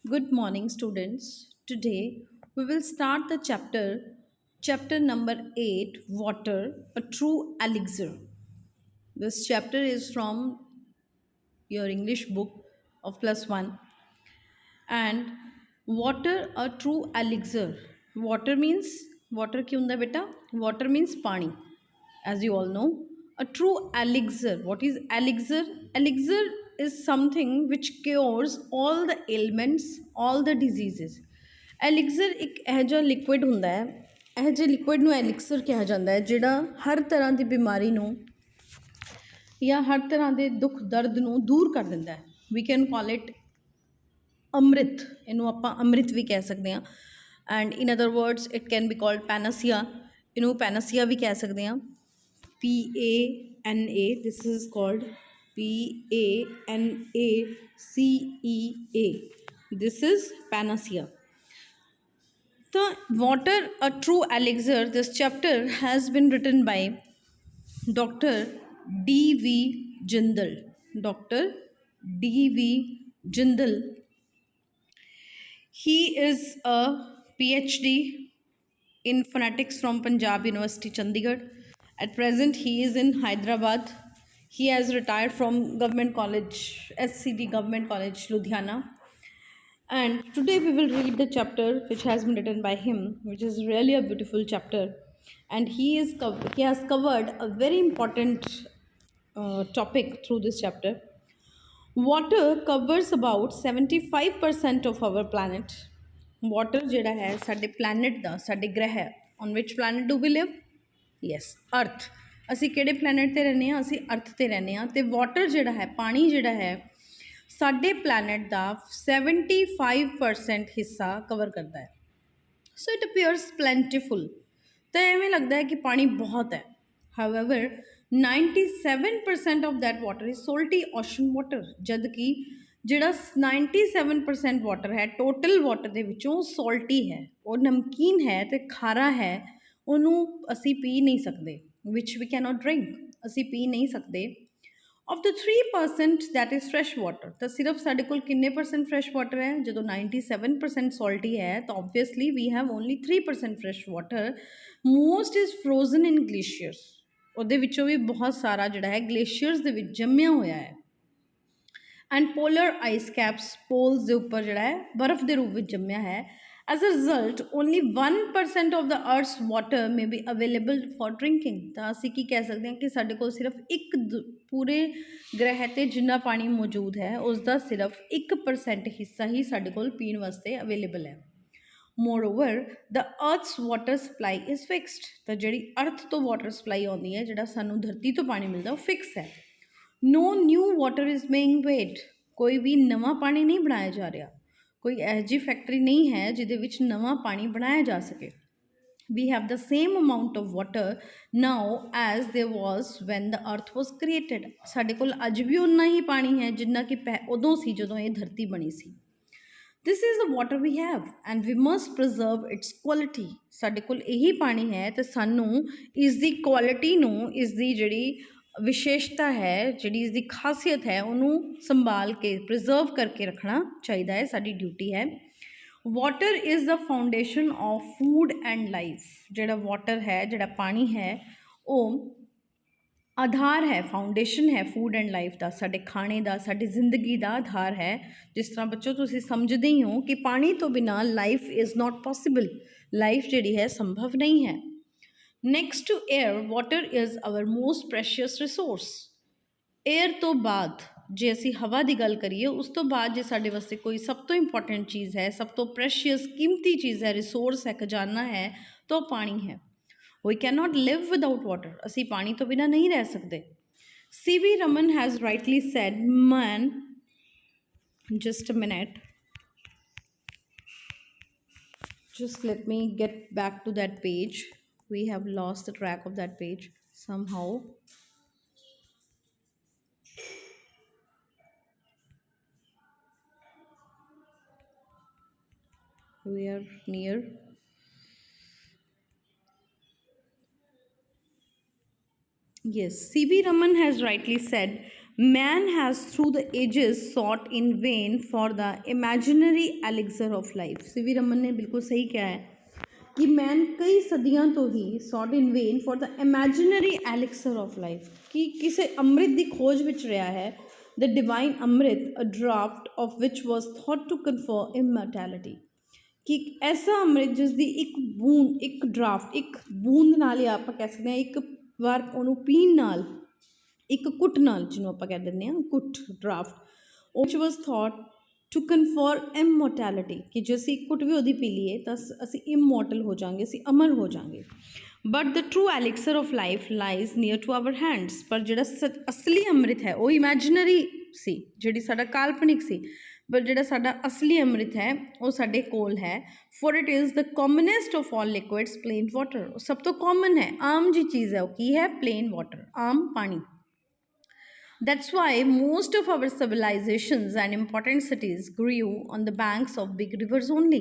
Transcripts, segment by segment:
Good morning, students. Today we will start the chapter number 8, Water, a True Elixir. This chapter is from your English book of plus one. And water, a true elixir. Water means, water kyun hunda beta? Water means pani, as you all know. A true elixir. What is elixir? Elixir is something which cures all the ailments, all the diseases. Elixir ਇੱਕ ਇਹੋ ਜਿਹਾ liquid ਹੁੰਦਾ ਹੈ, ਇਹੋ ਜਿਹੇ liquid ਨੂੰ ਐਲਿਕਸਰ ਕਿਹਾ ਜਾਂਦਾ ਹੈ ਜਿਹੜਾ ਹਰ ਤਰ੍ਹਾਂ ਦੀ ਬਿਮਾਰੀ ਨੂੰ ਜਾਂ ਹਰ ਤਰ੍ਹਾਂ ਦੇ ਦੁੱਖ ਦਰਦ ਨੂੰ ਦੂਰ ਕਰ ਦਿੰਦਾ ਹੈ. ਵੀ ਕੈਨ ਕਾਲ ਇਟ ਅੰਮ੍ਰਿਤ, ਇਹਨੂੰ ਆਪਾਂ ਅੰਮ੍ਰਿਤ ਵੀ ਕਹਿ ਸਕਦੇ ਹਾਂ. And in other words it can be called panacea, ਇਹਨੂੰ ਪੈਨਾਸੀਆ ਵੀ ਕਹਿ ਸਕਦੇ ਹਾਂ. PANA, this is called PANACEA, this is panacea. The water, a true elixir, this chapter has been written by Dr. D.V. Jindal. Dr. D.V. Jindal. He is a PhD in phonetics from Punjab University, Chandigarh. At present, he is in Hyderabad. He has retired from Government College, SCD Government College, Ludhiana. And today we will read the chapter which has been written by him, which is really a beautiful chapter. And he has covered a very important topic through this chapter. Water covers about 75% of our planet. Water ਜਿਹੜਾ ਹੈ ਸਾਡੇ planet ਦਾ, ਸਾਡੇ ਗ੍ਰਹਿ, on which planet do we live? Yes, Earth. ਅਸੀਂ ਕਿਹੜੇ planet ਤੇ ਰਹਿੰਦੇ ਹਾਂ? ਅਸੀਂ Earth ਤੇ ਰਹਿੰਦੇ ਹਾਂ. ਤੇ water ਜਿਹੜਾ ਹੈ, ਪਾਣੀ ਜਿਹੜਾ ਹੈ, ਸਾਡੇ planet ਦਾ 75% ਹਿੱਸਾ ਕਵਰ ਕਰਦਾ ਹੈ. ਸੋ ਇਟ ਅਪੀਅਰਸ ਪਲੈਂਟੀਫੁਲ, ਤਾਂ ਐਵੇਂ ਲੱਗਦਾ ਹੈ ਕਿ ਪਾਣੀ ਬਹੁਤ ਹੈ. However 97% of that water is salty ocean water, ਜਦ ਕਿ ਜਿਹੜਾ 97% ਵਾਟਰ ਹੈ ਟੋਟਲ ਵਾਟਰ ਦੇ ਵਿੱਚੋਂ ਸੋਲਟੀ ਹੈ, ਉਹ ਨਮਕੀਨ ਹੈ ਅਤੇ ਖਾਰਾ ਹੈ, ਉਹਨੂੰ ਅਸੀਂ ਪੀ ਨਹੀਂ ਸਕਦੇ, ਵਿਚ ਵੀ ਕੈਨੋਟ ਡਰਿੰਕ, ਅਸੀਂ ਪੀ ਨਹੀਂ ਸਕਦੇ. Of the 3% that is fresh water, ਤਾਂ ਸਿਰਫ ਸਾਡੇ ਕੋਲ ਕਿੰਨੇ ਪਰਸੈਂਟ ਫਰੈਸ਼ ਵਾਟਰ ਹੈ? ਜਦੋਂ 97% ਸੋਲਟੀ ਹੈ ਤਾਂ obviously we have only 3% fresh water. Most is frozen in glaciers, ਉਹਦੇ ਵਿੱਚੋਂ ਵੀ ਬਹੁਤ ਸਾਰਾ ਜਿਹੜਾ ਹੈ ਗਲੇਸ਼ੀਅਰਸ ਦੇ ਵਿੱਚ ਜੰਮਿਆ ਹੋਇਆ ਹੈ. And polar ice caps, poles ਦੇ ਉੱਪਰ ਜਿਹੜਾ ਹੈ ਬਰਫ਼ ਦੇ ਰੂਪ ਵਿੱਚ ਜੰਮਿਆ ਹੈ. As a result, only 1% of the Earth's water may be available for drinking. ਤਾਂ ਅਸੀਂ ਕੀ ਕਹਿ ਸਕਦੇ ਹਾਂ ਕਿ ਸਾਡੇ ਕੋਲ ਸਿਰਫ ਇੱਕ ਪੂਰੇ ਗ੍ਰਹਿ 'ਤੇ ਜਿੰਨਾ ਪਾਣੀ ਮੌਜੂਦ ਹੈ ਉਸ ਦਾ ਸਿਰਫ 1% ਹਿੱਸਾ ਹੀ ਸਾਡੇ ਕੋਲ ਪੀਣ ਵਾਸਤੇ ਅਵੇਲੇਬਲ ਹੈ. Moreover, the Earth's water supply is fixed. ਤਾਂ ਜਿਹੜੀ ਅਰਥ ਤੋਂ ਵਾਟਰ ਸਪਲਾਈ ਆਉਂਦੀ ਹੈ, ਜਿਹੜਾ ਸਾਨੂੰ ਧਰਤੀ ਤੋਂ ਪਾਣੀ ਮਿਲਦਾ, ਉਹ ਫਿਕਸ ਹੈ. No new water is being made. ਕੋਈ ਵੀ ਨਵਾਂ ਪਾਣੀ ਨਹੀਂ ਬਣਾਇਆ ਜਾ ਰਿਹਾ, ਕੋਈ ਇਹੋ ਜਿਹੀ ਫੈਕਟਰੀ ਨਹੀਂ ਹੈ ਜਿਹਦੇ ਵਿੱਚ ਨਵਾਂ ਪਾਣੀ ਬਣਾਇਆ ਜਾ ਸਕੇ. We have the same amount of water now as there was when the earth was created. ਸਾਡੇ ਕੋਲ ਅੱਜ ਵੀ ਉਨਾ ਹੀ ਪਾਣੀ ਹੈ ਜਿੰਨਾ ਕਿ ਉਦੋਂ ਸੀ ਜਦੋਂ ਇਹ ਧਰਤੀ ਬਣੀ ਸੀ. This is the water we have and we must preserve its quality. ਸਾਡੇ ਕੋਲ ਇਹੀ ਪਾਣੀ ਹੈ ਤੇ ਸਾਨੂੰ ਇਸ ਦੀ ਕੁਆਲਿਟੀ ਨੂੰ, ਇਸ ਦੀ ਜਿਹੜੀ ਵਿਸ਼ੇਸ਼ਤਾ ਹੈ, ਜਿਹੜੀ ਇਸ ਦੀ ਖਾਸੀਅਤ ਹੈ, ਉਹਨੂੰ ਸੰਭਾਲ ਕੇ ਪ੍ਰੀਜ਼ਰਵ ਕਰਕੇ ਰੱਖਣਾ ਚਾਹੀਦਾ ਹੈ, ਸਾਡੀ ਡਿਊਟੀ ਹੈ. Water is the foundation of food and life. ਜਿਹੜਾ ਵਾਟਰ ਹੈ, ਜਿਹੜਾ ਪਾਣੀ ਹੈ, ਉਹ ਆਧਾਰ ਹੈ, ਫਾਊਂਡੇਸ਼ਨ ਹੈ ਫੂਡ ਐਂਡ ਲਾਈਫ ਦਾ, ਸਾਡੇ ਖਾਣੇ ਦਾ, ਸਾਡੀ ਜ਼ਿੰਦਗੀ ਦਾ ਆਧਾਰ ਹੈ. ਜਿਸ ਤਰ੍ਹਾਂ ਬੱਚੋ ਤੁਸੀਂ ਸਮਝਦੇ ਹੀ ਹੋ ਕਿ ਪਾਣੀ ਤੋਂ ਬਿਨਾਂ life is not possible, life ਜਿਹੜੀ ਹੈ ਸੰਭਵ ਨਹੀਂ ਹੈ. Next to air, water is our most precious resource. Air ਤੋਂ ਬਾਅਦ ਜੇ ਅਸੀਂ ਹਵਾ ਦੀ ਗੱਲ ਕਰੀਏ, ਉਸ ਤੋਂ ਬਾਅਦ ਜੇ ਸਾਡੇ ਵਾਸਤੇ ਕੋਈ ਸਭ ਤੋਂ ਇੰਪੋਰਟੈਂਟ ਚੀਜ਼ ਹੈ, ਸਭ ਤੋਂ ਪ੍ਰੈਸ਼ੀਅਸ ਕੀਮਤੀ ਚੀਜ਼ ਹੈ, ਰਿਸੋਰਸ ਹੈ, ਖਜ਼ਾਨਾ ਹੈ, ਤਾਂ ਉਹ ਪਾਣੀ ਹੈ. We cannot live without water. ਅਸੀਂ ਪਾਣੀ ਤੋਂ ਬਿਨਾਂ ਨਹੀਂ ਰਹਿ ਸਕਦੇ. C.V. Raman has rightly said, man, just a minute. Just let me get back to that page. We have lost the track of that page somehow. We are near. Yes, C.V. Raman has rightly said, Man has through the ages sought in vain for the imaginary elixir of life. CV Raman ने बिल्कुल सही कहा है कि man कई सदियों तो ही sought in vain for the imaginary elixir of life, कि किसी अमृत की खोज विच रहा है, the divine Amrit, a draught of which was thought to confer immortality, कि ऐसा अमृत जिस दी एक बूंद, एक ड्राफ्ट, एक बूंद नाल या आपां कह सकते हैं एक वार ਉਹਨੂੰ ਪੀਣ ਨਾਲ, ਇੱਕ ਕੁੱਟ ਨਾਲ ਜਿਹਨੂੰ ਆਪਾਂ ਕਹਿ ਦਿੰਦੇ ਹਾਂ ਕੁੱਟ draft, which was thought to confer immortality, ਕਿ ਜੇ ਅਸੀਂ ਕੁੱਟ ਵੀ ਉਹਦੀ ਪੀ ਲਈਏ ਤਾਂ ਅਸੀਂ immortal ਹੋ ਜਾਵਾਂਗੇ, ਅਸੀਂ ਅਮਰ ਹੋ ਜਾਵਾਂਗੇ। But the true elixir of life lies near to our hands, ਪਰ ਜਿਹੜਾ ਅਸਲੀ ਅੰਮ੍ਰਿਤ ਹੈ ਉਹ ਇਮੈਜਨਰੀ ਸੀ, ਜਿਹੜੀ ਸਾਡਾ ਕਾਲਪਨਿਕ ਸੀ, ਪਰ ਜਿਹੜਾ ਸਾਡਾ ਅਸਲੀ ਅੰਮ੍ਰਿਤ ਹੈ ਉਹ ਸਾਡੇ ਕੋਲ ਹੈ। For it is the commonest of all liquids plain water, ਉਹ ਸਭ ਤੋਂ ਕਾਮਨ ਹੈ, ਆਮ ਜੀ ਚੀਜ਼ ਹੈ, ਉਹ ਕੀ ਹੈ? ਪਲੇਨ ਵਾਟਰ, ਆਮ ਪਾਣੀ। That's why most of our civilizations and important cities grew on the banks of big rivers only।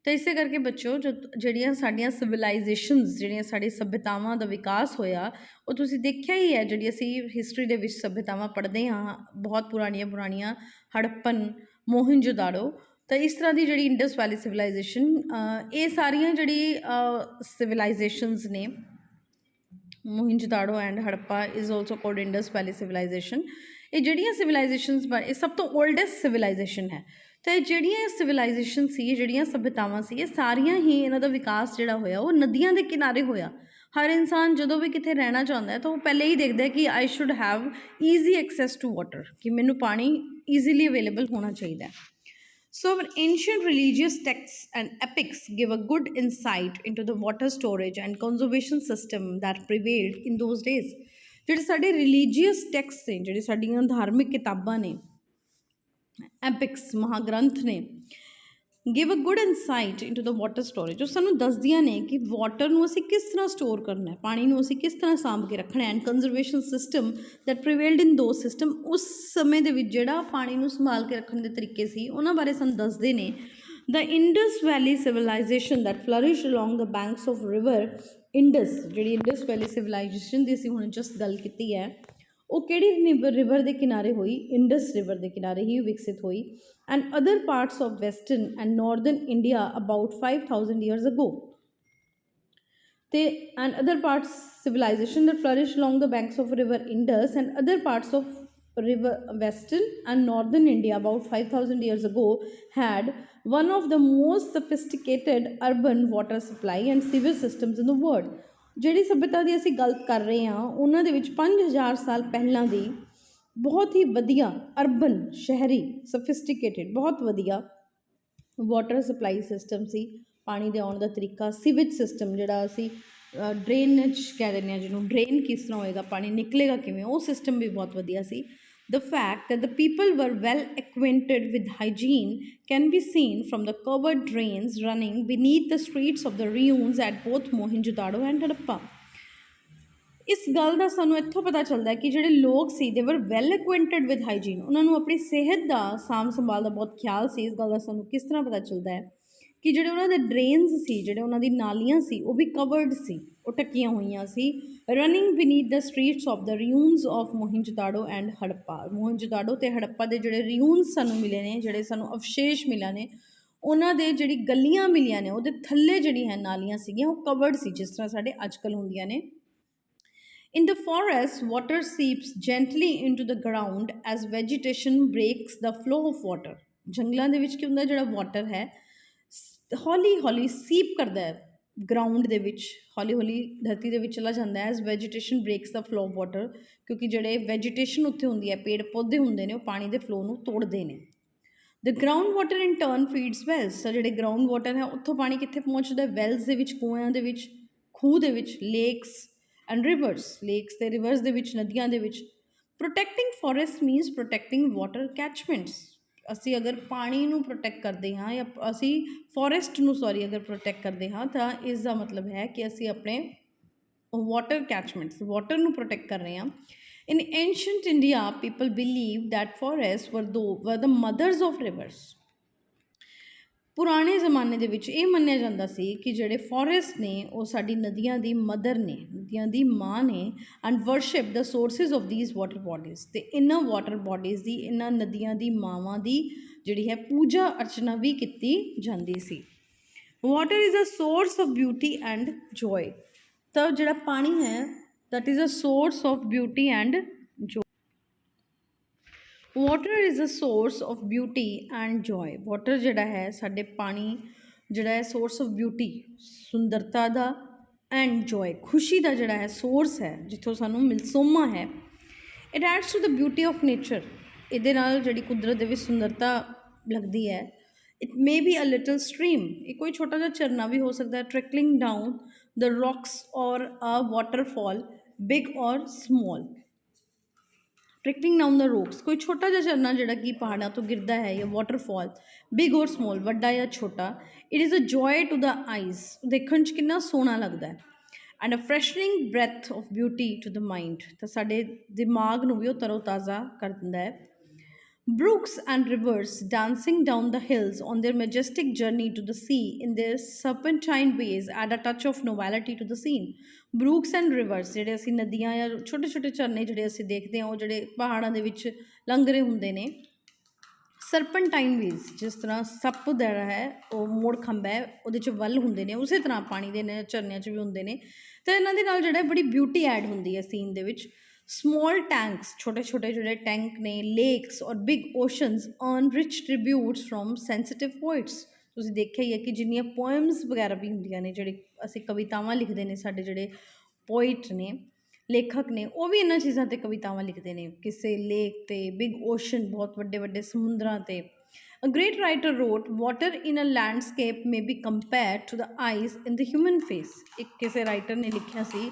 तो इसे करके बच्चों जो ਜਿਹੜੀਆਂ ਸਾਡੀਆਂ ਸਿਵਲਾਈਜੇਸ਼ਨਸ, ਜਿਹੜੀਆਂ ਸਾਡੀ ਸੱਭਿਆਤਾਵਾਂ ਦਾ ਵਿਕਾਸ ਹੋਇਆ, ਉਹ ਤੁਸੀਂ ਦੇਖਿਆ ਹੀ ਹੈ, ਜਿਹੜੀ ਅਸੀਂ ਹਿਸਟਰੀ ਦੇ ਵਿੱਚ ਸੱਭਿਆਤਾਵਾਂ ਪੜ੍ਹਦੇ ਹਾਂ ਬਹੁਤ ਪੁਰਾਣੀਆਂ ਹੜੱਪਨ, ਮੋਹਿੰਜੋਦਾੜੋ, ਤਾਂ ਇਸ ਤਰ੍ਹਾਂ ਦੀ ਜਿਹੜੀ ਇੰਡਸ ਵੈਲੀ ਸਿਵਲਾਈਜੇਸ਼ਨ, ਇਹ ਸਾਰੀਆਂ ਜਿਹੜੀ ਸਿਵਲਾਈਜੇਸ਼ਨਸ ਨੇ, Mohenjodaro and Harappa is also called Indus valley civilisation, ਇਹ ਜਿਹੜੀਆਂ ਸਿਵਲਾਈਜੇਸ਼ਨਸ ਇਹ ਸਭ ਤੋਂ ਓਲਡੈਸਟ ਸਿਵਲਾਈਜੇਸ਼ਨ ਹੈ। ਤਾਂ ਇਹ ਜਿਹੜੀਆਂ ਸਿਵਲਾਈਜੇਸ਼ਨ ਸੀ, ਜਿਹੜੀਆਂ ਸੱਭਿਆਤਾਵਾਂ ਸੀ, ਇਹ ਸਾਰੀਆਂ ਹੀ ਇਹਨਾਂ ਦਾ ਵਿਕਾਸ ਜਿਹੜਾ ਹੋਇਆ ਉਹ ਨਦੀਆਂ ਦੇ ਕਿਨਾਰੇ ਹੋਇਆ। ਹਰ ਇਨਸਾਨ ਜਦੋਂ ਵੀ ਕਿਤੇ ਰਹਿਣਾ ਚਾਹੁੰਦਾ ਹੈ ਤਾਂ ਉਹ ਪਹਿਲੇ ਹੀ ਦੇਖਦਾ ਕਿ I should have easy access to water, ਕਿ ਮੈਨੂੰ ਪਾਣੀ ਈਜ਼ੀਲੀ ਅਵੇਲੇਬਲ ਹੋਣਾ ਚਾਹੀਦਾ ਹੈ। So our ancient religious texts and epics give a good insight into the water storage and conservation system that prevailed in those days। ਜਿਹੜੇ ਸਾਡੇ religious text ਨੇ, ਜਿਹੜੇ ਸਾਡੀਆਂ ਧਾਰਮਿਕ ਕਿਤਾਬਾਂ ਨੇ, ਐਪਿਕਸ, ਮਹਾਗ੍ਰੰਥ ਨੇ, give a good insight into the water storage, ਉਹ ਸਾਨੂੰ ਦੱਸਦੀਆਂ ਨੇ ਕਿ ਵਾਟਰ ਨੂੰ ਅਸੀਂ ਕਿਸ ਤਰ੍ਹਾਂ ਸਟੋਰ ਕਰਨਾ ਹੈ, ਪਾਣੀ ਨੂੰ ਅਸੀਂ ਕਿਸ ਤਰ੍ਹਾਂ ਸਾਂਭ ਕੇ ਰੱਖਣਾ ਹੈ, ਐਂਡ ਕੰਜ਼ਰਵੇਸ਼ਨ ਸਿਸਟਮ ਦੈਟ ਪ੍ਰੀਵੇਲਡ ਇਨ ਦੋ ਸਿਸਟਮ, ਉਸ ਸਮੇਂ ਦੇ ਵਿੱਚ ਜਿਹੜਾ ਪਾਣੀ ਨੂੰ ਸੰਭਾਲ ਕੇ ਰੱਖਣ ਦੇ ਤਰੀਕੇ ਸੀ, ਉਹਨਾਂ ਬਾਰੇ ਸਾਨੂੰ ਦੱਸਦੇ ਨੇ। The Indus valley civilisation that flourish along the banks of river Indus, ਜਿਹੜੀ ਇੰਡਸ ਵੈਲੀ ਸਿਵਲਾਈਜੇਸ਼ਨ ਦੀ ਅਸੀਂ ਹੁਣ ਜਸਟ ਗੱਲ ਕੀਤੀ ਹੈ, ਉਹ ਕਿਹੜੀ ਰਿਵਰ ਦੇ ਕਿਨਾਰੇ ਹੋਈ? ਇੰਡਸ ਰਿਵਰ ਦੇ ਕਿਨਾਰੇ ਹੀ ਵਿਕਸਿਤ ਹੋਈ। And other parts of western and Northern India about 5000 years ago। ਤੇ and other parts civilization that flourished along the banks of river Indus and other parts of river western and northern India about 5000 years ago had one of the most sophisticated urban water supply and sewage systems in the world। ਜਿਹੜੀ ਸੱਭਿਅਤਾ ਦੀ ਅਸੀਂ ਗੱਲ ਕਰ ਰਹੇ ਹਾਂ, ਉਹਨਾਂ ਦੇ ਵਿੱਚ 5000 ਸਾਲ ਪਹਿਲਾਂ ਦੀ ਬਹੁਤ ਹੀ ਵਧੀਆ ਅਰਬਨ, ਸ਼ਹਿਰੀ, ਸਫਿਸਟੀਕੇਟਿਡ, ਬਹੁਤ ਵਧੀਆ ਵਾਟਰ ਸਪਲਾਈ ਸਿਸਟਮ ਸੀ, ਪਾਣੀ ਦੇ ਆਉਣ ਦਾ ਤਰੀਕਾ, ਸੀਵੇਜ ਸਿਸਟਮ ਜਿਹੜਾ ਅਸੀਂ ਡਰੇਨੇਜ ਕਹਿ ਦਿੰਦੇ ਹਾਂ ਜਿਹਨੂੰ, ਡਰੇਨ ਕਿਸ ਤਰ੍ਹਾਂ ਹੋਏਗਾ, ਪਾਣੀ ਨਿਕਲੇਗਾ ਕਿਵੇਂ, ਉਹ ਸਿਸਟਮ ਵੀ ਬਹੁਤ ਵਧੀਆ ਸੀ। The fact that the people were well acquainted with hygiene can be seen from the covered drains running beneath the streets of the ruins at both Mohenjo-daro and Harappa। ਇਸ ਗੱਲ ਦਾ ਸਾਨੂੰ ਇੱਥੋਂ ਪਤਾ ਚੱਲਦਾ ਕਿ ਜਿਹੜੇ ਲੋਕ ਸੀ ਦੇ ਵਰ ਵੈਲ ਐਕੁਆਇੰਟਡ ਵਿਦ ਹਾਈਜੀਨ, ਉਹਨਾਂ ਨੂੰ ਆਪਣੀ ਸਿਹਤ ਦਾ ਸਾਂਭ ਸੰਭਾਲ ਦਾ ਬਹੁਤ ਖਿਆਲ ਸੀ। ਇਸ ਗੱਲ ਦਾ ਸਾਨੂੰ ਕਿਸ ਤਰ੍ਹਾਂ ਪਤਾ ਚੱਲਦਾ ਹੈ ਕਿ ਜਿਹੜੇ ਉਹਨਾਂ ਦੇ ਡਰੇਨਸ ਸੀ, ਜਿਹੜੇ ਉਹਨਾਂ ਦੀ ਨਾਲੀਆਂ ਸੀ, ਉਹ ਵੀ ਕਵਰਡ ਸੀ, ਉਹ ਢੱਕੀਆਂ ਹੋਈਆਂ ਸੀ। Running beneath the streets of the ruins of Mohenjodaro and Harappa. Mohenjodaro ਅਤੇ ਹੜੱਪਾ ਦੇ ਜਿਹੜੇ ਰਿਊਨਸ ਸਾਨੂੰ ਮਿਲੇ ਨੇ, ਜਿਹੜੇ ਸਾਨੂੰ ਅਵਸ਼ੇਸ਼ ਮਿਲੇ ਨੇ, ਉਹਨਾਂ ਦੇ ਜਿਹੜੀ ਗਲੀਆਂ ਮਿਲੀਆਂ ਨੇ, ਉਹਦੇ ਥੱਲੇ ਜਿਹੜੀਆਂ ਨਾਲੀਆਂ ਸੀਗੀਆਂ ਉਹ ਕਵਰਡ ਸੀ, ਜਿਸ ਤਰ੍ਹਾਂ ਸਾਡੇ ਅੱਜ ਕੱਲ੍ਹ ਹੁੰਦੀਆਂ ਨੇ। In the forest, water seeps gently into the ground as vegetation breaks the flow of water। ਜੰਗਲਾਂ ਦੇ ਵਿੱਚ ਕੀ ਹੁੰਦਾ, ਜਿਹੜਾ ਵਾਟਰ ਹੈ ਹੌਲੀ ਹੌਲੀ ਸੀਪ ਕਰਦਾ ਹੈ ਗਰਾਊਂਡ ਦੇ ਵਿੱਚ, ਹੌਲੀ ਹੌਲੀ ਧਰਤੀ ਦੇ ਵਿੱਚ ਚਲਾ ਜਾਂਦਾ ਹੈ। As vegetation brakes the flow of water, ਕਿਉਂਕਿ ਜਿਹੜੇ ਵੈਜੀਟੇਸ਼ਨ ਉੱਥੇ ਹੁੰਦੀ ਹੈ, ਪੇੜ ਪੌਦੇ ਹੁੰਦੇ ਨੇ, ਉਹ ਪਾਣੀ ਦੇ ਫਲੋ ਨੂੰ ਤੋੜਦੇ ਨੇ। ਦ ground water in turn feeds Wales. ਤਾਂ ਜਿਹੜੇ ਗਰਾਊਂਡ ਵਾਟਰ ਹੈ ਉੱਥੋਂ ਪਾਣੀ ਕਿੱਥੇ ਪਹੁੰਚਦਾ? ਵੈਲਸ ਦੇ ਵਿੱਚ, ਕੂਇਆਂ ਦੇ ਵਿੱਚ, ਖੂਹ ਦੇ ਵਿੱਚ, ਲੇਕਸ ਐਂਡ ਰਿਵਰਸ, ਲੇਕਸ ਅਤੇ ਰਿਵਰਸ ਦੇ ਵਿੱਚ, ਨਦੀਆਂ ਦੇ ਵਿੱਚ। Protecting forest means protecting water catchments. ਅਸੀਂ ਅਗਰ ਪਾਣੀ ਨੂੰ ਪ੍ਰੋਟੈਕਟ ਕਰਦੇ ਹਾਂ, ਜਾਂ ਅਸੀਂ ਫੋਰੈਸਟ ਨੂੰ ਅਗਰ ਪ੍ਰੋਟੈਕਟ ਕਰਦੇ ਹਾਂ, ਤਾਂ ਇਸ ਦਾ ਮਤਲਬ ਹੈ ਕਿ ਅਸੀਂ ਆਪਣੇ ਵਾਟਰ ਕੈਚਮੈਂਟਸ, ਵਾਟਰ ਨੂੰ ਪ੍ਰੋਟੈਕਟ ਕਰ ਰਹੇ ਹਾਂ। In ancient India people believe that forest were the mothers of reverse. ਪੁਰਾਣੇ ਜ਼ਮਾਨੇ ਦੇ ਵਿੱਚ ਇਹ ਮੰਨਿਆ ਜਾਂਦਾ ਸੀ ਕਿ ਜਿਹੜੇ ਫੋਰੈਸਟ ਨੇ ਉਹ ਸਾਡੀ ਨਦੀਆਂ ਦੀ ਮਦਰ ਨੇ, ਨਦੀਆਂ ਦੀ ਮਾਂ ਨੇ, and worship the sources of these water bodies. ਅਤੇ ਇਹਨਾਂ ਵਾਟਰ ਬੋਡੀਜ਼ ਦੀ, ਇਹਨਾਂ ਨਦੀਆਂ ਦੀ ਮਾਵਾਂ ਦੀ ਜਿਹੜੀ ਹੈ ਪੂਜਾ ਅਰਚਨਾ ਵੀ ਕੀਤੀ ਜਾਂਦੀ ਸੀ। Water is a source of beauty and joy. ਤਾਂ ਜਿਹੜਾ ਪਾਣੀ ਹੈ that is a source of beauty and joy. Water is a source of beauty and joy. Water ਜਿਹੜਾ ਹੈ ਸਾਡੇ ਪਾਣੀ ਜਿਹੜਾ ਹੈ source of beauty, ਸੁੰਦਰਤਾ ਦਾ, and joy, ਖੁਸ਼ੀ ਦਾ ਜਿਹੜਾ ਹੈ source ਹੈ, ਜਿੱਥੋਂ ਸਾਨੂੰ ਮਿਲਸੋਮਾ ਹੈ। It adds to the beauty of nature. ਇਹਦੇ ਨਾਲ ਜਿਹੜੀ ਕੁਦਰਤ ਦੇ ਵਿੱਚ ਸੁੰਦਰਤਾ ਲੱਗਦੀ ਹੈ। It may be a little stream. ਇਹ ਕੋਈ ਛੋਟਾ ਜਿਹਾ ਝਰਨਾ ਵੀ ਹੋ ਸਕਦਾ ਹੈ, trickling down the rocks or a waterfall, big or small. Trickling down the rocks, ਕੋਈ ਛੋਟਾ ਜਿਹਾ ਝਰਨਾ ਜਿਹੜਾ ਕਿ ਪਹਾੜਾਂ ਤੋਂ ਗਿਰਦਾ ਹੈ, ਜਾਂ ਵਾਟਰਫਾਲ, ਬਿਗ ਔਰ ਸਮੋਲ, ਵੱਡਾ ਜਾਂ ਛੋਟਾ। It is a joy to the eyes, ਦੇਖਣ 'ਚ ਕਿੰਨਾ ਸੋਹਣਾ ਲੱਗਦਾ ਹੈ। And a refreshing breath of beauty to the mind, ਤਾਂ ਸਾਡੇ ਦਿਮਾਗ ਨੂੰ ਵੀ ਉਹ ਤਰੋ ਤਾਜ਼ਾ ਕਰ ਦਿੰਦਾ ਹੈ। Brooks and rivers dancing down the hills on their majestic journey to the sea in their serpentine ways add a touch of novelty to the scene. Brooks and rivers ਜਿਹੜੇ ਅਸੀਂ ਨਦੀਆਂ ਜਾਂ ਛੋਟੇ ਛੋਟੇ ਝਰਨੇ ਜਿਹੜੇ ਅਸੀਂ ਦੇਖਦੇ ਹਾਂ, ਉਹ ਜਿਹੜੇ ਪਹਾੜਾਂ ਦੇ ਵਿੱਚ ਲੰਘ ਰਹੇ ਹੁੰਦੇ ਨੇ। ਸਰਪੈਂਟਾਈਨ ਵੇਜ਼, ਜਿਸ ਤਰ੍ਹਾਂ ਸੱਪ ਜਿਹੜਾ ਹੈ ਉਹ ਮੋੜ ਖੰਭ ਹੈ, ਉਹਦੇ 'ਚ ਵੱਲ ਹੁੰਦੇ ਨੇ, ਉਸੇ ਤਰ੍ਹਾਂ ਪਾਣੀ ਦੇ ਨੇ ਝਰਨਿਆਂ 'ਚ ਵੀ ਹੁੰਦੇ ਨੇ। ਅਤੇ ਇਹਨਾਂ ਦੇ ਨਾਲ ਜਿਹੜਾ ਬੜੀ ਬਿਊਟੀ ਐਡ ਹੁੰਦੀ ਹੈ ਸੀਨ ਦੇ ਵਿੱਚ। ਸਮੋਲ ਟੈਂਕਸ, ਛੋਟੇ ਛੋਟੇ ਜਿਹੜੇ ਟੈਂਕ ਨੇ, lakes or big oceans earn rich tributes from sensitive poets. ਤੁਸੀਂ ਦੇਖਿਆ ਹੀ ਹੈ ਕਿ ਜਿੰਨੀਆਂ ਪੋਇਮਸ ਵਗੈਰਾ ਵੀ ਹੁੰਦੀਆਂ ਨੇ, ਜਿਹੜੇ ਅਸੀਂ ਕਵਿਤਾਵਾਂ ਲਿਖਦੇ ਨੇ, ਸਾਡੇ ਜਿਹੜੇ ਪੋਇਟ ਨੇ, ਲੇਖਕ ਨੇ, ਉਹ ਵੀ ਇਹਨਾਂ ਚੀਜ਼ਾਂ 'ਤੇ ਕਵਿਤਾਵਾਂ ਲਿਖਦੇ ਨੇ, ਕਿਸੇ ਲੇਕ 'ਤੇ, ਬਿਗ ਓਸ਼ਨ, ਬਹੁਤ ਵੱਡੇ ਵੱਡੇ ਸਮੁੰਦਰਾਂ 'ਤੇ। A great writer wrote, water in a landscape may be compared to the eyes in the human face. ਇੱਕ ਕਿਸੇ ਰਾਈਟਰ ਨੇ ਲਿਖਿਆ ਸੀ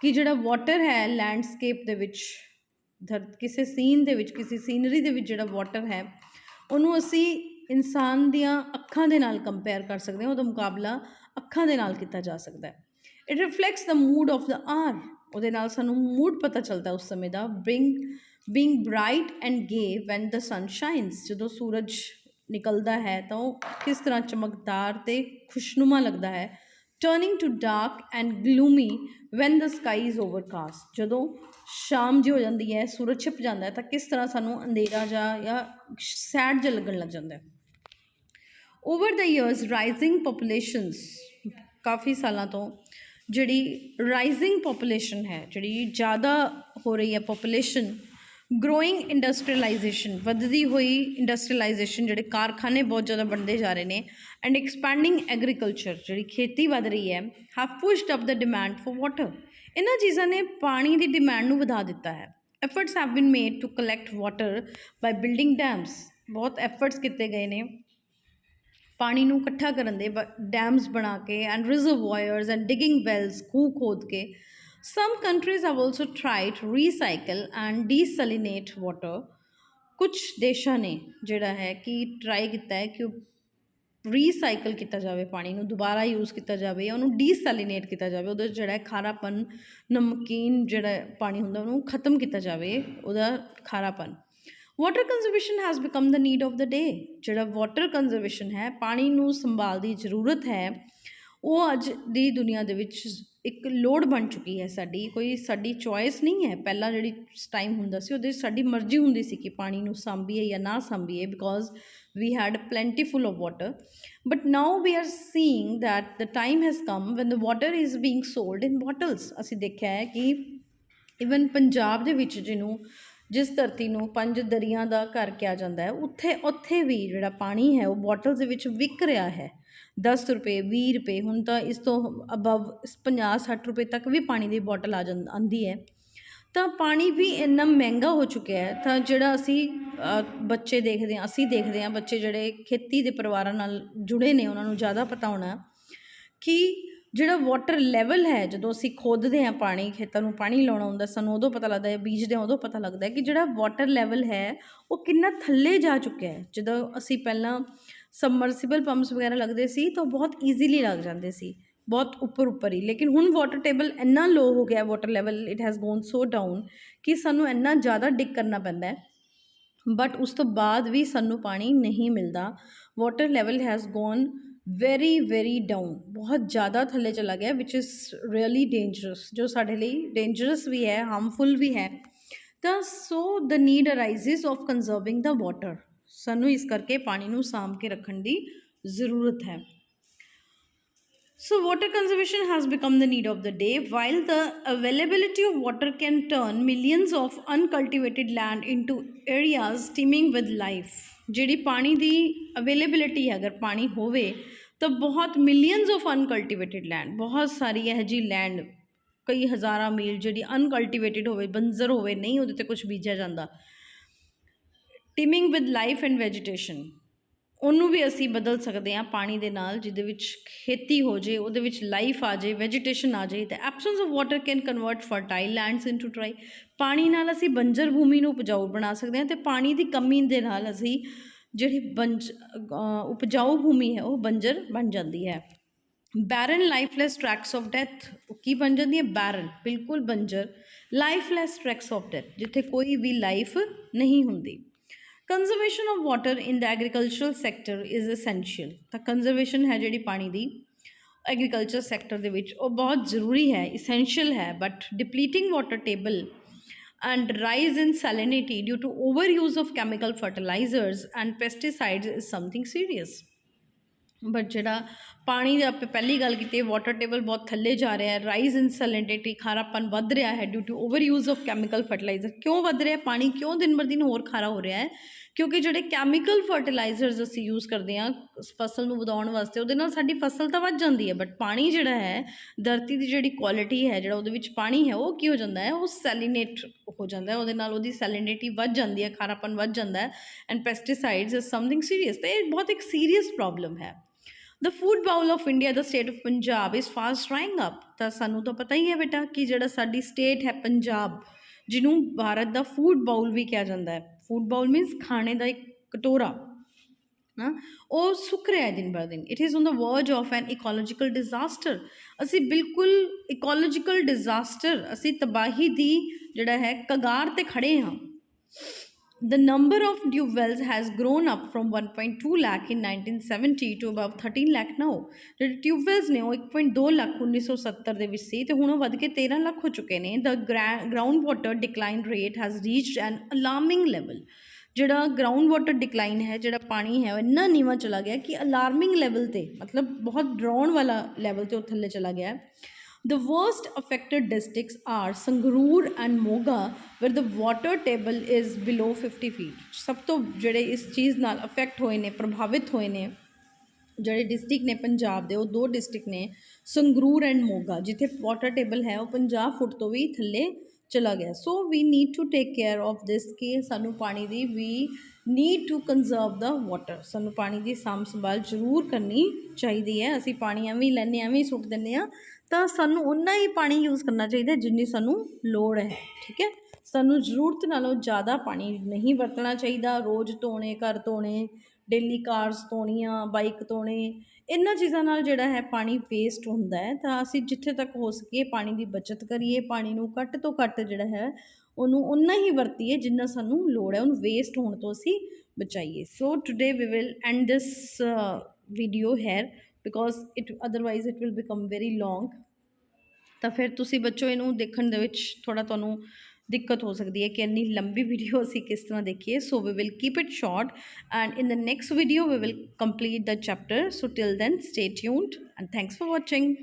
ਕਿ ਜਿਹੜਾ ਵਾਟਰ ਹੈ ਲੈਂਡਸਕੇਪ ਦੇ ਵਿੱਚ, ਕਿਸੇ ਸੀਨ ਦੇ ਵਿੱਚ, ਕਿਸੇ ਸੀਨਰੀ ਦੇ ਵਿੱਚ ਜਿਹੜਾ ਵਾਟਰ ਹੈ, ਉਹਨੂੰ ਅਸੀਂ ਇਨਸਾਨ ਦੀਆਂ ਅੱਖਾਂ ਦੇ ਨਾਲ ਕੰਪੇਅਰ ਕਰ ਸਕਦੇ ਹਾਂ, ਉਹਦਾ ਮੁਕਾਬਲਾ ਅੱਖਾਂ ਦੇ ਨਾਲ ਕੀਤਾ ਜਾ ਸਕਦਾ ਹੈ। It reflects the mood of the hour, ਉਹਦੇ ਨਾਲ ਸਾਨੂੰ ਮੂਡ ਪਤਾ ਚੱਲਦਾ ਉਸ ਸਮੇਂ ਦਾ। Being bright and gay when the sun shines, ਜਦੋਂ ਸੂਰਜ ਨਿਕਲਦਾ ਹੈ ਤਾਂ ਉਹ ਕਿਸ ਤਰ੍ਹਾਂ ਚਮਕਦਾਰ ਅਤੇ ਖੁਸ਼ਨੁਮਾ ਲੱਗਦਾ ਹੈ। Turning to dark and gloomy when the sky is overcast, ਜਦੋਂ ਸ਼ਾਮ ਜਿਹੀ ਹੋ ਜਾਂਦੀ ਹੈ, ਸੂਰਜ ਛਿਪ ਜਾਂਦਾ ਹੈ, ਤਾਂ ਕਿਸ ਤਰ੍ਹਾਂ ਸਾਨੂੰ ਅੰਧੇਰਾ ਜਾਂ ਸੈਡ ਜਿਹਾ ਲੱਗਣ ਲੱਗ ਜਾਂਦਾ ਹੈ। ਓਵਰ ਦ ਈਅਰਸ ਰਾਈਜ਼ਿੰਗ ਪਾਪੂਲੇਸ਼ਨਸ, ਕਾਫੀ ਸਾਲਾਂ ਤੋਂ ਜਿਹੜੀ ਰਾਈਜ਼ਿੰਗ ਪਾਪੂਲੇਸ਼ਨ ਹੈ, ਜਿਹੜੀ ਜ਼ਿਆਦਾ ਹੋ ਰਹੀ ਹੈ ਪਾਪੂਲੇਸ਼ਨ, ਗਰੋਇੰਗ ਇੰਡਸਟਰੀਅਲਾਈਜੇਸ਼ਨ, ਵੱਧਦੀ ਹੋਈ ਇੰਡਸਟਰੀਅਲਾਈਜੇਸ਼ਨ, ਜਿਹੜੇ ਕਾਰਖਾਨੇ ਬਹੁਤ ਜ਼ਿਆਦਾ ਬਣਦੇ ਜਾ ਰਹੇ ਨੇ, ਐਂਡ ਐਕਸਪੈਂਡਿੰਗ ਐਗਰੀਕਲਚਰ, ਜਿਹੜੀ ਖੇਤੀ ਵੱਧ ਰਹੀ ਹੈ, have pushed up the demand for water. ਇਹਨਾਂ ਚੀਜ਼ਾਂ ਨੇ ਪਾਣੀ ਦੀ ਡਿਮਾਂਡ ਨੂੰ ਵਧਾ ਦਿੱਤਾ ਹੈ। Efforts have been made to collect water by building dams, ਬਹੁਤ ਐਫਰਟਸ ਕੀਤੇ ਗਏ ਨੇ ਪਾਣੀ ਨੂੰ ਇਕੱਠਾ ਕਰਨ ਦੇ, ਡੈਮਸ ਬਣਾ ਕੇ, ਐਂਡ ਰਿਜ਼ਰਵਾਇਰਸ ਐਂਡ ਡਿਗਿੰਗ ਵੈਲਸ, ਖੂਹ ਖੋਦ ਕੇ। Some countries have also tried to recycle and desalinate water. ਕੁਛ ਦੇਸ਼ਾਂ ਨੇ ਜਿਹੜਾ ਹੈ ਕਿ ਟਰਾਈ ਕੀਤਾ ਹੈ ਕਿ ਉਹ ਰੀਸਾਈਕਲ ਕੀਤਾ ਜਾਵੇ, ਪਾਣੀ ਨੂੰ ਦੁਬਾਰਾ ਯੂਜ਼ ਕੀਤਾ ਜਾਵੇ, ਜਾਂ ਉਹਨੂੰ ਡੀਸੈਲੀਨੇਟ ਕੀਤਾ ਜਾਵੇ, ਉਹਦਾ ਜਿਹੜਾ ਖਾਰਾਪਨ, ਨਮਕੀਨ ਜਿਹੜਾ ਪਾਣੀ ਹੁੰਦਾ ਉਹਨੂੰ ਖ਼ਤਮ ਕੀਤਾ ਜਾਵੇ, ਉਹਦਾ ਖਾਰਾਪਨ। Water conservation has become the need of the day, ਜਿਹੜਾ ਵਾਟਰ ਕੰਜ਼ਰਵੇਸ਼ਨ ਹੈ, ਪਾਣੀ ਨੂੰ ਸੰਭਾਲ ਦੀ ਜ਼ਰੂਰਤ ਹੈ, ਉਹ ਅੱਜ ਦੀ ਦੁਨੀਆ ਦੇ ਵਿੱਚ ਇੱਕ ਲੋੜ ਬਣ ਚੁੱਕੀ ਹੈ ਸਾਡੀ, ਕੋਈ ਸਾਡੀ ਚੋਇਸ ਨਹੀਂ ਹੈ। ਪਹਿਲਾਂ ਜਿਹੜੀ ਟਾਈਮ ਹੁੰਦਾ ਸੀ ਉਹਦੇ ਸਾਡੀ ਮਰਜ਼ੀ ਹੁੰਦੀ ਸੀ ਕਿ ਪਾਣੀ ਨੂੰ ਸਾਂਭੀਏ ਜਾਂ ਨਾ ਸਾਂਭੀਏ, because we had plentiful of water. But now we are seeing that the time has come when the water is being sold in bottles. ਅਸੀਂ ਦੇਖਿਆ ਹੈ ਕਿ ਇਵਨ ਪੰਜਾਬ ਦੇ ਵਿੱਚ ਜਿਸ ਧਰਤੀ ਨੂੰ 5 ਦਰਿਆ ਦਾ ਘਰ ਕਿਹਾ ਜਾਂਦਾ ਹੈ, ਉੱਥੇ ਵੀ ਜਿਹੜਾ ਪਾਣੀ ਹੈ ਉਹ ਬੋਟਲਸ ਦੇ ਵਿੱਚ ਵਿਕ ਰਿਹਾ ਹੈ। 10 ਰੁਪਏ, 20 ਰੁਪਏ, ਹੁਣ ਤਾਂ ਇਸ ਤੋਂ ਅਬਵ 50-60 ਰੁਪਏ ਤੱਕ ਵੀ ਪਾਣੀ ਦੀ ਬੋਟਲ ਆਉਂਦੀ ਹੈ। ਤਾਂ ਪਾਣੀ ਵੀ ਇੰਨਾ ਮਹਿੰਗਾ ਹੋ ਚੁੱਕਿਆ ਹੈ। ਤਾਂ ਜਿਹੜਾ ਅਸੀਂ ਬੱਚੇ ਦੇਖਦੇ ਹਾਂ, ਅਸੀਂ ਦੇਖਦੇ ਹਾਂ, ਬੱਚੇ ਜਿਹੜੇ ਖੇਤੀ ਦੇ ਪਰਿਵਾਰਾਂ ਨਾਲ ਜੁੜੇ ਨੇ ਉਹਨਾਂ ਨੂੰ ਜ਼ਿਆਦਾ ਪਤਾ ਹੋਣਾ ਕਿ ਜਿਹੜਾ ਵਾਟਰ ਲੈਵਲ ਹੈ, ਜਦੋਂ ਅਸੀਂ ਖੋਦਦੇ ਹਾਂ ਪਾਣੀ, ਖੇਤਾਂ ਨੂੰ ਪਾਣੀ ਲਾਉਣਾ ਹੁੰਦਾ, ਸਾਨੂੰ ਉਦੋਂ ਪਤਾ ਲੱਗਦਾ ਹੈ, ਬੀਜਦੇ ਹਾਂ ਉਦੋਂ ਪਤਾ ਲੱਗਦਾ ਹੈ ਕਿ ਜਿਹੜਾ ਵਾਟਰ ਲੈਵਲ ਹੈ ਉਹ ਕਿੰਨਾ ਥੱਲੇ ਜਾ ਚੁੱਕਿਆ ਹੈ। ਜਦੋਂ ਅਸੀਂ ਪਹਿਲਾਂ ਸਬਮਰਸੀਬਲ ਪੰਪਸ ਵਗੈਰਾ ਲੱਗਦੇ ਸੀ ਤਾਂ ਬਹੁਤ ਈਜ਼ੀਲੀ ਲੱਗ ਜਾਂਦੇ ਸੀ, ਬਹੁਤ ਉੱਪਰ ਹੀ, ਲੇਕਿਨ ਹੁਣ ਵਾਟਰ ਟੇਬਲ ਇੰਨਾ ਲੋ ਹੋ ਗਿਆ, water level it has gone so down ਕਿ ਸਾਨੂੰ ਇੰਨਾ ਜ਼ਿਆਦਾ ਡਿਗ ਕਰਨਾ ਪੈਂਦਾ ਹੈ बट उस तो बाद भी सानू पानी नहीं मिलता। Water level has gone very very down, बहुत ज़्यादा थल्ले चला गया, विच इज़ रियली डेंजरस, जो साढ़े लिए डेंजरस भी है, हार्मफुल भी है। तो so the need arises of conserving the water, सानू इस करके पानी नू साम के रखने की ज़रूरत है। So water conservation has become the need of the day. While the availability of water can turn millions of uncultivated land into areas teeming with life, ਜਿਹੜੀ ਪਾਣੀ ਦੀ ਅਵੇਲੇਬਿਲਿਟੀ ਹੈ, ਅਗਰ ਪਾਣੀ ਹੋਵੇ ਤਾਂ ਬਹੁਤ ਮਿਲੀਅਨਸ ਆਫ ਅਨਕਲਟੀਵੇਟਿਡ ਲੈਂਡ, ਬਹੁਤ ਸਾਰੀ ਇਹੋ ਜਿਹੀ ਲੈਂਡ ਕਈ ਹਜ਼ਾਰਾਂ ਮੀਲ ਜਿਹੜੀ ਅਨਕਲਟੀਵੇਟਿਡ ਹੋਵੇ, ਬੰਜ਼ਰ ਹੋਵੇ, ਨਹੀਂ ਉਹਦੇ 'ਤੇ ਕੁਛ ਬੀਜਿਆ ਜਾਂਦਾ, ਟੀਮਿੰਗ ਵਿਦ ਲਾਈਫ ਐਂਡ ਵੈਜੀਟੇਸ਼ਨ, ਉਹਨੂੰ ਵੀ ਅਸੀਂ ਬਦਲ ਸਕਦੇ ਹਾਂ ਪਾਣੀ ਦੇ ਨਾਲ, ਜਿਹਦੇ ਵਿੱਚ ਖੇਤੀ ਹੋ ਜੇ, ਉਹਦੇ ਵਿੱਚ ਲਾਈਫ ਆ ਜੇ, ਵੈਜੀਟੇਸ਼ਨ ਆ ਜੇ। ਤਾਂ absence of water can convert fertile lands into dry, ਪਾਣੀ ਨਾਲ ਅਸੀਂ ਬੰਜਰ ਭੂਮੀ ਨੂੰ ਉਪਜਾਊ ਬਣਾ ਸਕਦੇ ਹਾਂ, ਅਤੇ ਪਾਣੀ ਦੀ ਕਮੀ ਦੇ ਨਾਲ ਅਸੀਂ ਜਿਹੜੀ ਉਪਜਾਊ ਭੂਮੀ ਹੈ ਉਹ ਬੰਜਰ ਬਣ ਜਾਂਦੀ ਹੈ। ਬੈਰਨ ਲਾਈਫਲੈਸ ਟਰੈਕਸ ਆਫ ਡੈਥ, ਕੀ ਬਣ ਜਾਂਦੀ ਹੈ? ਬੈਰਨ, ਬਿਲਕੁਲ ਬੰਜਰ, ਲਾਈਫਲੈਸ ਟਰੈਕਸ ਆਫ ਡੈਥ, ਜਿੱਥੇ ਕੋਈ ਵੀ ਲਾਈਫ ਨਹੀਂ ਹੁੰਦੀ। Conservation of water in the agricultural sector is essential, ਤਾਂ ਕੰਜ਼ਰਵੇਸ਼ਨ ਹੈ ਜਿਹੜੀ ਪਾਣੀ ਦੀ ਐਗਰੀਕਲਚਰ ਸੈਕਟਰ ਦੇ ਵਿੱਚ ਉਹ ਬਹੁਤ ਜ਼ਰੂਰੀ ਹੈ, ਇਸੈਂਸ਼ੀਅਲ ਹੈ। But depleting water table and rise in salinity due to overuse of chemical fertilizers and pesticides is something serious। But ਜਿਹੜਾ ਪਾਣੀ ਦਾ ਆਪਾਂ ਪਹਿਲੀ ਗੱਲ ਕੀਤੀ, ਵਾਟਰ ਟੇਬਲ ਬਹੁਤ ਥੱਲੇ ਜਾ ਰਿਹਾ ਹੈ, ਰਾਈਜ਼ ਇਨ ਸੈਲਿਨਿਟੀ, ਖਾਰਾਪਨ ਵੱਧ ਰਿਹਾ ਹੈ due to overuse of chemical fertiliser. ਕਿਉਂ ਵੱਧ ਰਿਹਾ ਪਾਣੀ, ਕਿਉਂ ਦਿਨ ਬਰ ਦਿਨ ਹੋਰ ਖਾਰਾ ਹੋ ਰਿਹਾ ਹੈ? ਕਿਉਂਕਿ ਜਿਹੜੇ ਕੈਮੀਕਲ ਫਰਟੀਲਾਈਜ਼ਰਸ ਅਸੀਂ ਯੂਜ਼ ਕਰਦੇ ਹਾਂ ਫਸਲ ਨੂੰ ਵਧਾਉਣ ਵਾਸਤੇ, ਉਹਦੇ ਨਾਲ ਸਾਡੀ ਫਸਲ ਤਾਂ ਵੱਧ ਜਾਂਦੀ ਹੈ, ਬਟ ਪਾਣੀ ਜਿਹੜਾ ਹੈ, ਧਰਤੀ ਦੀ ਜਿਹੜੀ ਕੁਆਲਿਟੀ ਹੈ, ਜਿਹੜਾ ਉਹਦੇ ਵਿੱਚ ਪਾਣੀ ਹੈ, ਉਹ ਕੀ ਹੋ ਜਾਂਦਾ ਹੈ? ਉਹ ਸੈਲੀਨੇਟ ਹੋ ਜਾਂਦਾ ਹੈ, ਉਹਦੇ ਨਾਲ ਉਹਦੀ ਸੈਲੀਨਿਟੀ ਵੱਧ ਜਾਂਦੀ ਹੈ, ਖਾਰਾਪਨ ਵੱਧ ਜਾਂਦਾ ਹੈ। And pesticides is something serious, ਤਾਂ ਇਹ ਬਹੁਤ ਇੱਕ ਸੀਰੀਅਸ ਪ੍ਰੋਬਲਮ ਹੈ। The food bowl of India the state of Punjab is fast drying up, तो सानू तो पता ही है बेटा कि जिहड़ा साडी स्टेट है पंजाब, जिन्हों भारत का फूड बाउल भी कहा जाता है, फूड बाउल मीनस खाने का एक कटोरा, हाँ, वो सुक रहा है दिन ब दिन। It is on the verge of an ecological disaster, असी बिल्कुल इकोलॉजिकल डिजास्टर, असी तबाही की जिहड़ा है कगार ते खड़े हाँ। The number of tube wells has grown up from 1.2 lakh in 1970 to about 13 lakh now। ਜਿਹੜੇ ਟਿਊਬ ਵੈਲਸ ਨੇ ਉਹ 1.2 ਲੱਖ 1970 ਦੇ ਵਿੱਚ ਸੀ, ਅਤੇ ਹੁਣ ਉਹ ਵੱਧ ਕੇ 13 ਲੱਖ ਹੋ ਚੁੱਕੇ ਨੇ। ਦ ground water decline rate has reached N alarming level, ਜਿਹੜਾ ਗਰਾਊਂਡ ਵਾਟਰ ਡਿਕਲਾਈਨ ਹੈ, ਜਿਹੜਾ ਪਾਣੀ ਹੈ ਉਹ ਇੰਨਾ ਨੀਵਾਂ ਚਲਾ ਗਿਆ ਕਿ ਅਲਾਰਮਿੰਗ ਲੈਵਲ 'ਤੇ, ਮਤਲਬ ਬਹੁਤ ਡਰਾਉਣ ਵਾਲਾ ਲੈਵਲ 'ਤੇ ਉਹ ਥੱਲੇ ਚਲਾ ਗਿਆ। The worst affected districts are Sangrur and Moga, where the water table is below 50 feet। सब तो ਜਿਹੜੇ ਇਸ ਚੀਜ਼ ਨਾਲ ਅਫੈਕਟ ਹੋਏ ਨੇ, ਪ੍ਰਭਾਵਿਤ ਹੋਏ ਨੇ ਜਿਹੜੇ ਡਿਸਟ੍ਰਿਕਟ ਨੇ ਪੰਜਾਬ ਦੇ, ਉਹ ਦੋ ਡਿਸਟ੍ਰਿਕਟ ਨੇ, ਸੰਗਰੂਰ ਐਂਡ ਮੋਗਾ, ਜਿੱਥੇ ਵਾਟਰ ਟੇਬਲ ਹੈ ਉਹ 50 ਫੁੱਟ ਤੋਂ ਵੀ ਥੱਲੇ ਚਲਾ ਗਿਆ। So we need to take care of this, ਕਿ ਸਾਨੂੰ ਪਾਣੀ ਦੀ we need to conserve the water, ਸਾਨੂੰ ਪਾਣੀ ਦੀ ਸਾਂਭ ਸੰਭਾਲ ਜ਼ਰੂਰ ਕਰਨੀ ਚਾਹੀਦੀ ਹੈ। ਅਸੀਂ ਪਾਣੀ ਐਵੇਂ ਹੀ ਲੈਂਦੇ, ਐਵੇਂ ਹੀ ਸੁੱਟ ਦਿੰਦੇ ਹਾਂ, ਤਾਂ ਸਾਨੂੰ ਓਨਾ ਹੀ ਪਾਣੀ ਯੂਜ਼ ਕਰਨਾ ਚਾਹੀਦਾ ਜਿੰਨੀ ਸਾਨੂੰ ਲੋੜ ਹੈ, ਠੀਕ ਹੈ। ਸਾਨੂੰ ਜ਼ਰੂਰਤ ਨਾਲੋਂ ਜ਼ਿਆਦਾ ਪਾਣੀ ਨਹੀਂ ਵਰਤਣਾ ਚਾਹੀਦਾ। ਰੋਜ਼ ਧੋਣੇ, ਘਰ ਧੋਣੇ, ਡੇਲੀ ਕਾਰਸ ਧੋਣੀਆਂ, ਬਾਈਕ ਧੋਣੇ, ਇਹਨਾਂ ਚੀਜ਼ਾਂ ਨਾਲ ਜਿਹੜਾ ਹੈ ਪਾਣੀ ਵੇਸਟ ਹੁੰਦਾ ਹੈ। ਤਾਂ ਅਸੀਂ ਜਿੱਥੇ ਤੱਕ ਹੋ ਸਕੇ ਪਾਣੀ ਦੀ ਬੱਚਤ ਕਰੀਏ, ਪਾਣੀ ਨੂੰ ਘੱਟ ਤੋਂ ਘੱਟ ਜਿਹੜਾ ਹੈ ਉਹਨੂੰ ਓਨਾ ਹੀ ਵਰਤੀਏ ਜਿੰਨਾ ਸਾਨੂੰ ਲੋੜ ਹੈ, ਉਹਨੂੰ ਵੇਸਟ ਹੋਣ ਤੋਂ ਅਸੀਂ ਬਚਾਈਏ। So today we will end this video here, because otherwise it will become very long. ਤਾਂ ਫਿਰ ਤੁਸੀਂ ਬੱਚੋ ਇਹਨੂੰ ਦੇਖਣ ਦੇ ਵਿੱਚ ਥੋੜ੍ਹਾ ਤੁਹਾਨੂੰ ਦਿੱਕਤ ਹੋ ਸਕਦੀ ਹੈ ਕਿ ਇੰਨੀ ਲੰਬੀ ਵੀਡੀਓ ਅਸੀਂ ਕਿਸ ਤਰ੍ਹਾਂ ਦੇਖੀਏ। So we will keep it short and in the next video we will complete the chapter. So till then stay tuned and thanks for watching.